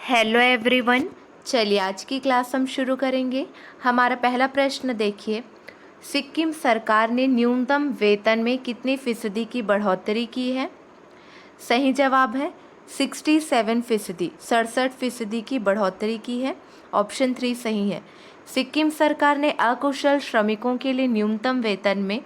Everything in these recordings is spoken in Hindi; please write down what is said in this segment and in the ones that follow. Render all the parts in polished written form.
Hello everyone. चलिए आज की क्लास हम शुरू करेंगे। हमारा पहला प्रश्न देखिए, सिक्किम सरकार ने न्यूनतम वेतन में कितनी फीसदी की बढ़ोतरी की है? सही जवाब है 67%, 67% की बढ़ोतरी की है। ऑप्शन 3 सही है। सिक्किम सरकार ने अकुशल श्रमिकों के लिए न्यूनतम वेतन में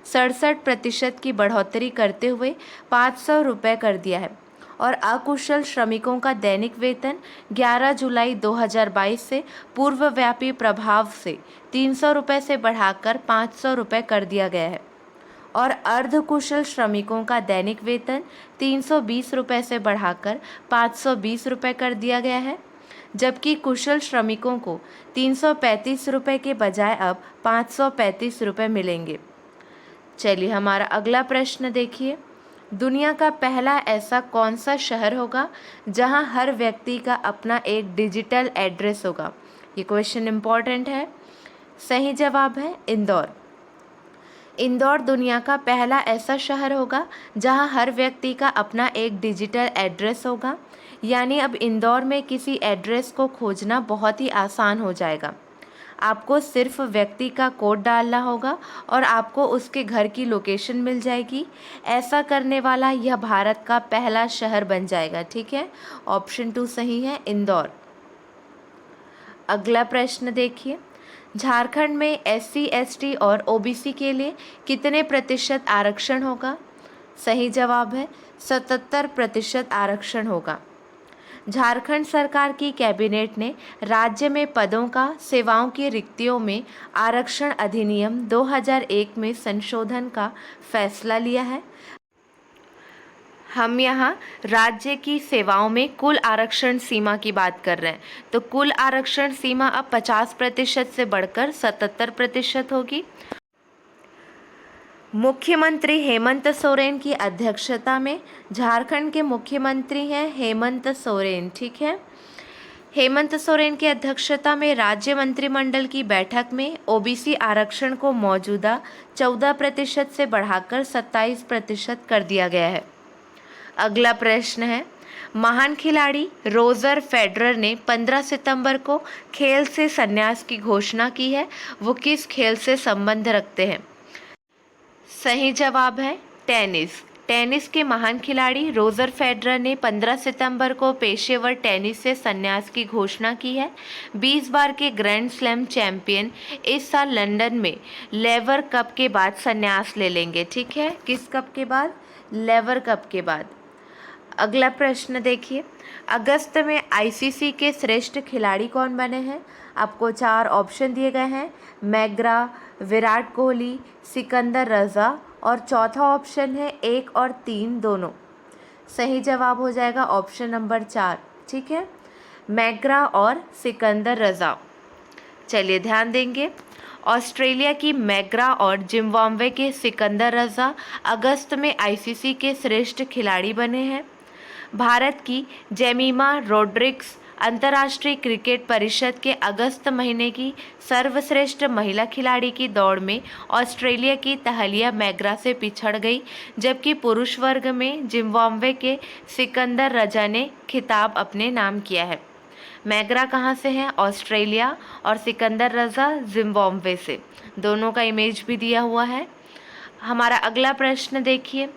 67% की बढ़ोतरी करते हुए 500 रुपये कर दिया है और अकुशल श्रमिकों का दैनिक वेतन 11 जुलाई 2022 से पूर्वव्यापी प्रभाव से 300 रुपये से बढ़ाकर 500 रुपये कर दिया गया है और अर्धकुशल श्रमिकों का दैनिक वेतन 320 रुपये से बढ़ाकर 520 रुपये कर दिया गया है, जबकि कुशल श्रमिकों को 335 रुपये के बजाय अब 535 रुपये मिलेंगे। चलिए हमारा अगला प्रश्न देखिए, दुनिया का पहला ऐसा कौन सा शहर होगा जहां हर व्यक्ति का अपना एक डिजिटल एड्रेस होगा? ये क्वेश्चन इम्पॉर्टेंट है। सही जवाब है इंदौर। इंदौर दुनिया का पहला ऐसा शहर होगा जहां हर व्यक्ति का अपना एक डिजिटल एड्रेस होगा, यानी अब इंदौर में किसी एड्रेस को खोजना बहुत ही आसान हो जाएगा। आपको सिर्फ व्यक्ति का कोड डालना होगा और आपको उसके घर की लोकेशन मिल जाएगी। ऐसा करने वाला यह भारत का पहला शहर बन जाएगा। ठीक है, ऑप्शन 2 सही है, इंदौर। अगला प्रश्न देखिए, झारखंड में SC ST और OBC के लिए कितने प्रतिशत आरक्षण होगा? सही जवाब है 77% आरक्षण होगा। झारखंड सरकार की कैबिनेट ने राज्य में पदों का सेवाओं की रिक्तियों में आरक्षण अधिनियम 2001 में संशोधन का फैसला लिया है। हम यहाँ राज्य की सेवाओं में कुल आरक्षण सीमा की बात कर रहे हैं, तो कुल आरक्षण सीमा अब 50% से बढ़कर 77% होगी। मुख्यमंत्री हेमंत सोरेन की अध्यक्षता में, झारखंड के मुख्यमंत्री हैं हेमंत सोरेन। ठीक है, हेमंत सोरेन की अध्यक्षता में राज्य मंत्रिमंडल की बैठक में OBC आरक्षण को मौजूदा 14% से बढ़ाकर 27% कर दिया गया है। अगला प्रश्न है, महान खिलाड़ी रोजर फेडरर ने 15 सितंबर को खेल से संन्यास की घोषणा की है। वो किस खेल से संबंध रखते हैं? सही जवाब है टेनिस। टेनिस के महान खिलाड़ी रोजर फेडरर ने 15 सितंबर को पेशेवर टेनिस से संन्यास की घोषणा की है। 20 बार के ग्रैंड स्लैम चैंपियन इस साल लंदन में लेवर कप के बाद संन्यास ले लेंगे। ठीक है, किस कप के बाद? लेवर कप के बाद। अगला प्रश्न देखिए, अगस्त में ICC के श्रेष्ठ खिलाड़ी कौन बने हैं? आपको 4 ऑप्शन दिए गए हैं, मैग्रा, विराट कोहली, सिकंदर रजा और चौथा ऑप्शन है 1 और 3 दोनों। सही जवाब हो जाएगा ऑप्शन नंबर 4। ठीक है, मैग्रा और सिकंदर रजा। चलिए ध्यान देंगे, ऑस्ट्रेलिया की मैग्रा और जिम्बाब्वे के सिकंदर रजा अगस्त में ICC के श्रेष्ठ खिलाड़ी बने हैं। भारत की जेमिमा रोड्रिग्स अंतर्राष्ट्रीय क्रिकेट परिषद के अगस्त महीने की सर्वश्रेष्ठ महिला खिलाड़ी की दौड़ में ऑस्ट्रेलिया की तहलिया मैग्रा से पिछड़ गई, जबकि पुरुष वर्ग में जिम्बाब्वे के सिकंदर रजा ने खिताब अपने नाम किया है। मैग्रा कहाँ से हैं? ऑस्ट्रेलिया, और सिकंदर रजा जिम्बाब्वे से। दोनों का इमेज भी दिया हुआ है। हमारा अगला प्रश्न देखिए,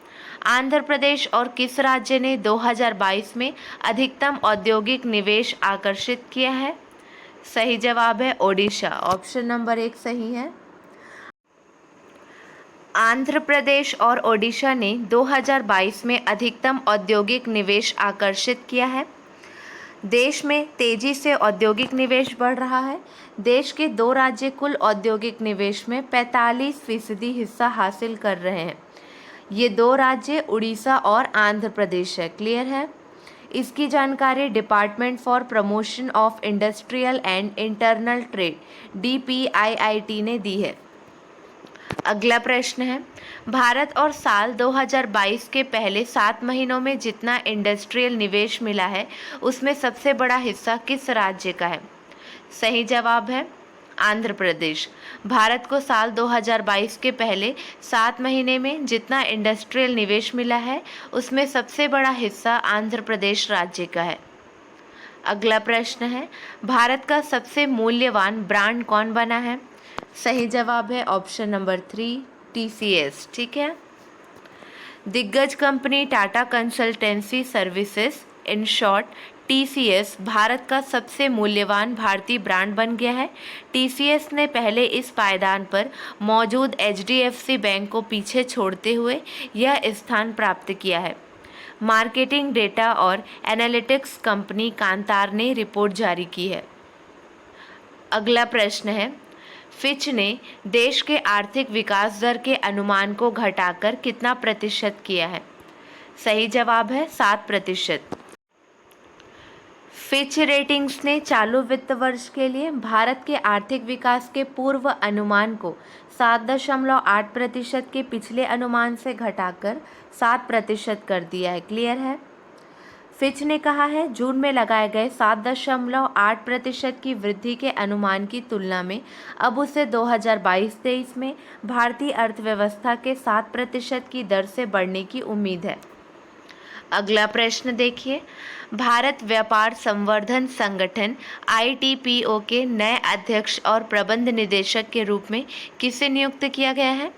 आंध्र प्रदेश और किस राज्य ने 2022 में अधिकतम औद्योगिक निवेश आकर्षित किया है? सही जवाब है ओडिशा। ऑप्शन नंबर 1 सही है। आंध्र प्रदेश और ओडिशा ने 2022 में अधिकतम औद्योगिक निवेश आकर्षित किया है। देश में तेजी से औद्योगिक निवेश बढ़ रहा है। देश के 2 राज्य कुल औद्योगिक निवेश में 45% हिस्सा हासिल कर रहे हैं। ये 2 राज्य उड़ीसा और आंध्र प्रदेश है। क्लियर है? इसकी जानकारी department for promotion of industrial and internal trade DPIIT ने दी है। अगला प्रश्न है, भारत और साल 2022 के पहले 7 महीनों में जितना इंडस्ट्रियल निवेश मिला है उसमें सबसे बड़ा हिस्सा किस राज्य का है? सही जवाब है आंध्र प्रदेश। भारत को साल 2022 के पहले 7 महीने में जितना इंडस्ट्रियल निवेश मिला है उसमें सबसे बड़ा हिस्सा आंध्र प्रदेश राज्य का है। अगला प्रश्न है, भारत का सबसे मूल्यवान ब्रांड कौन बना है? सही जवाब है ऑप्शन नंबर 3 TCS। ठीक है। दिग्गज company Tata consultancy services in short TCS Bharat का सबसे मूल्यवान भारतीय ब्रांड बन गया है। TCS ने पहले इस पायदान पर मौजूद HDFC बैंक को पीछे छोड़ते हुए यह स्थान प्राप्त किया है। मार्केटिंग डेटा और एनालिटिक्स कंपनी कांतार ने रिपोर्ट जारी की है। अगला प्रश्न है, फिच ने देश के आर्थिक विकास दर के अनुमान को घटाकर कितना प्रतिशत किया है? सही जवाब है 7%। फिच रेटिंग्स ने चालू वित्त वर्ष के लिए भारत के आर्थिक विकास के पूर्व अनुमान को 7.8% के पिछले अनुमान से घटाकर 7% कर दिया है। क्लियर है? फिच ने कहा है जून में लगाए गए 7.8% की वृद्धि के अनुमान की तुलना में अब उसे 2022-23 में भारतीय अर्थव्यवस्था के 7% की दर से बढ़ने की उम्मीद है। अगला प्रश्न देखिए, भारत व्यापार संवर्धन संगठन ITPO के नए अध्यक्ष और प्रबंध निदेशक के रूप में किसे नियुक्त किया गया है?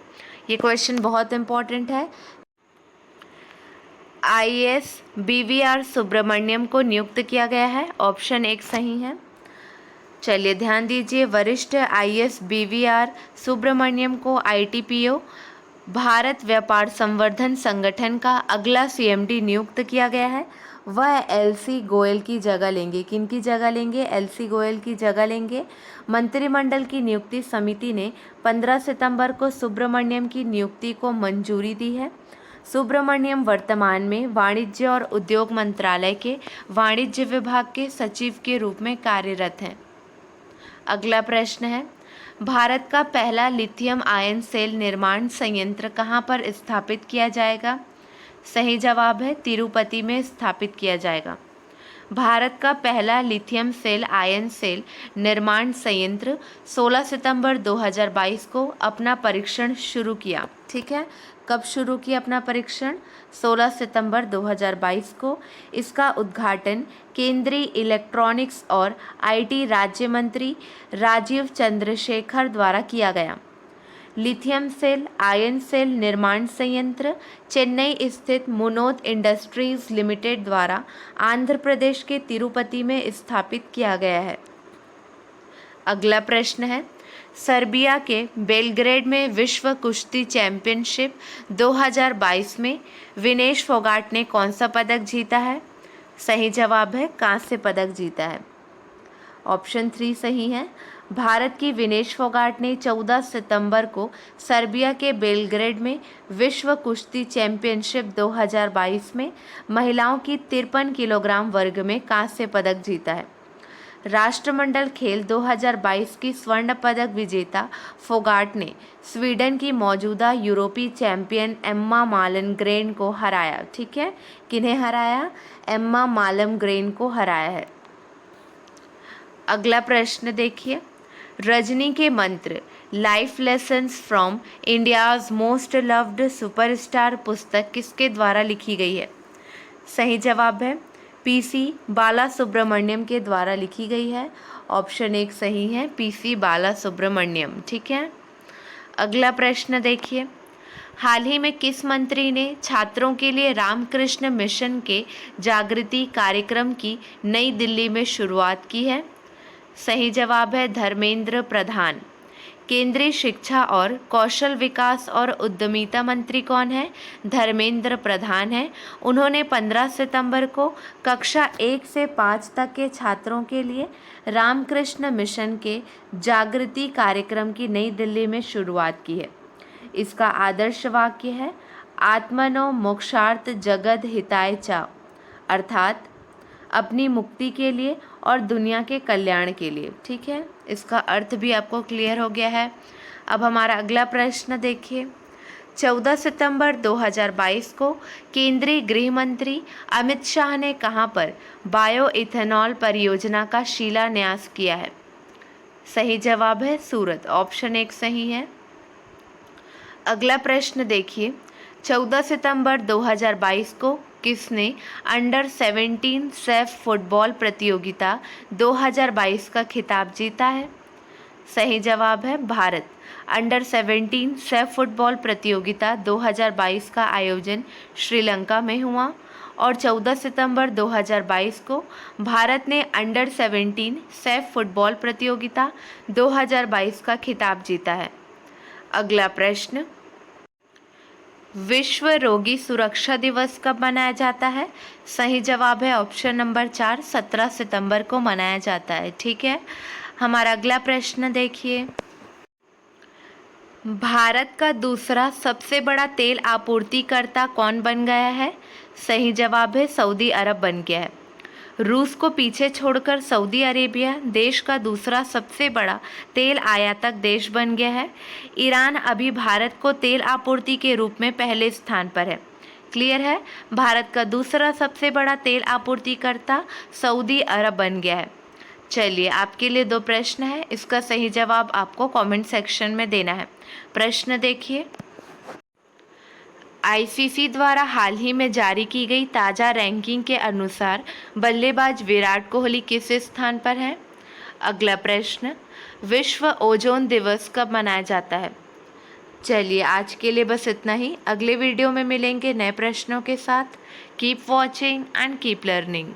ये क्वेश्चन बहुत इंपॉर्टेंट है। IAS BVR सुब्रमण्यम को नियुक्त किया गया है। ऑप्शन 1 सही है। चलिए ध्यान दीजिए, वरिष्ठ IAS BVR सुब्रमण्यम को ITPO भारत व्यापार संवर्धन संगठन का अगला CMD नियुक्त किया गया है। वह LC गोयल की जगह लेंगे। किनकी जगह लेंगे? LC गोयल की जगह लेंगे। मंत्रिमंडल की नियुक्ति समिति ने 15 सितंबर को सुब्रमण्यम की नियुक्ति को मंजूरी दी है। सुब्रमण्यम वर्तमान में वाणिज्य और उद्योग मंत्रालय के वाणिज्य विभाग के सचिव के रूप में कार्यरत हैं। अगला प्रश्न है, भारत का पहला लिथियम आयन सेल निर्माण संयंत्र कहाँ पर स्थापित किया जाएगा? सही जवाब है तिरुपति में स्थापित किया जाएगा। भारत का पहला लिथियम सेल आयन सेल निर्माण संयंत्र 16 सितंबर 2022 को अपना परीक्षण शुरू किया। ठीक है, कब शुरू किया अपना परीक्षण? 16 सितंबर 2022 को। इसका उद्घाटन केंद्रीय इलेक्ट्रॉनिक्स और IT राज्य मंत्री राजीव चंद्रशेखर द्वारा किया गया। लिथियम सेल आयन सेल निर्माण संयंत्र चेन्नई स्थित मुनोत इंडस्ट्रीज लिमिटेड द्वारा आंध्र प्रदेश के तिरुपति में स्थापित किया गया है। अगला प्रश्न है, सर्बिया के बेलग्रेड में विश्व कुश्ती चैंपियनशिप 2022 में विनेश फोगाट ने कौन सा पदक जीता है? सही जवाब है कांस्य पदक जीता है। ऑप्शन 3 सही है। भारत की विनेश फोगाट ने 14 सितंबर को सर्बिया के बेलग्रेड में विश्व कुश्ती चैंपियनशिप 2022 में महिलाओं की 53 किलोग्राम वर्ग में कांस्य पदक जीता है। राष्ट्रमंडल खेल 2022 की स्वर्ण पदक विजेता फोगाट ने स्वीडन की मौजूदा यूरोपीय चैंपियन एम्मा मालमग्रेन को हराया। ठीक है, किन्हें हराया? एम्मा मालमग्रेन को हराया है। अगला प्रश्न देखिए, रजनी के मंत्र life lessons from India's most loved superstar पुस्तक किसके द्वारा लिखी गई है? सही जवाब है PC बाला सुब्रमण्यम के द्वारा लिखी गई है। ऑप्शन 1 सही है, PC बाला सुब्रमण्यम। ठीक है। अगला प्रश्न देखिए, हाल ही में किस मंत्री ने छात्रों के लिए रामकृष्ण मिशन के जागृति कार्यक्रम की नई दिल्ली में शुरुआत की है? सही जवाब है धर्मेंद्र प्रधान। केंद्रीय शिक्षा और कौशल विकास और उद्यमिता मंत्री कौन है? धर्मेंद्र प्रधान है। उन्होंने 15 सितंबर को कक्षा 1 से 5 तक के छात्रों के लिए रामकृष्ण मिशन के जागृति कार्यक्रम की नई दिल्ली में शुरुआत की है। इसका आदर्श वाक्य है आत्मनो मोक्षार्थ जगद हिताय च, अर्थात अपनी मुक्ति के लिए और दुनिया के कल्याण के लिए। ठीक है, इसका अर्थ भी आपको क्लियर हो गया है। अब हमारा अगला प्रश्न देखिए, 14 सितंबर 2022 को केंद्रीय गृह मंत्री अमित शाह ने कहां पर बायो इथेनॉल परियोजना का शिलान्यास किया है? सही जवाब है सूरत। ऑप्शन 1 सही है। अगला प्रश्न देखिए, 14 सितंबर 2022 को किसने अंडर 17 सैफ फुटबॉल प्रतियोगिता 2022 का खिताब जीता है? सही जवाब है भारत। अंडर 17 सैफ फुटबॉल प्रतियोगिता 2022 का आयोजन श्रीलंका में हुआ और 14 सितंबर 2022 को भारत ने अंडर 17 सैफ फुटबॉल प्रतियोगिता 2022 का खिताब जीता है। अगला प्रश्न, विश्व रोगी सुरक्षा दिवस कब मनाया जाता है? सही जवाब है ऑप्शन नंबर 4, 17 सितंबर को मनाया जाता है। ठीक है, हमारा अगला प्रश्न देखिए, भारत का दूसरा सबसे बड़ा तेल आपूर्तिकर्ता कौन बन गया है? सही जवाब है सऊदी अरब बन गया है। रूस को पीछे छोड़कर सऊदी अरेबिया देश का दूसरा सबसे बड़ा तेल आयातक देश बन गया है। ईरान अभी भारत को तेल आपूर्ति के रूप में पहले स्थान पर है। क्लियर है, भारत का दूसरा सबसे बड़ा तेल आपूर्तिकर्ता सऊदी अरब बन गया है। चलिए, आपके लिए 2 प्रश्न है, इसका सही जवाब आपको कमेंट सेक्शन में देना है। प्रश्न देखिए, आईसीसी द्वारा हाल ही में जारी की गई ताज़ा रैंकिंग के अनुसार बल्लेबाज विराट कोहली किस स्थान पर है? अगला प्रश्न, विश्व ओजोन दिवस कब मनाया जाता है? चलिए, आज के लिए बस इतना ही। अगले वीडियो में मिलेंगे नए प्रश्नों के साथ। Keep watching and keep learning.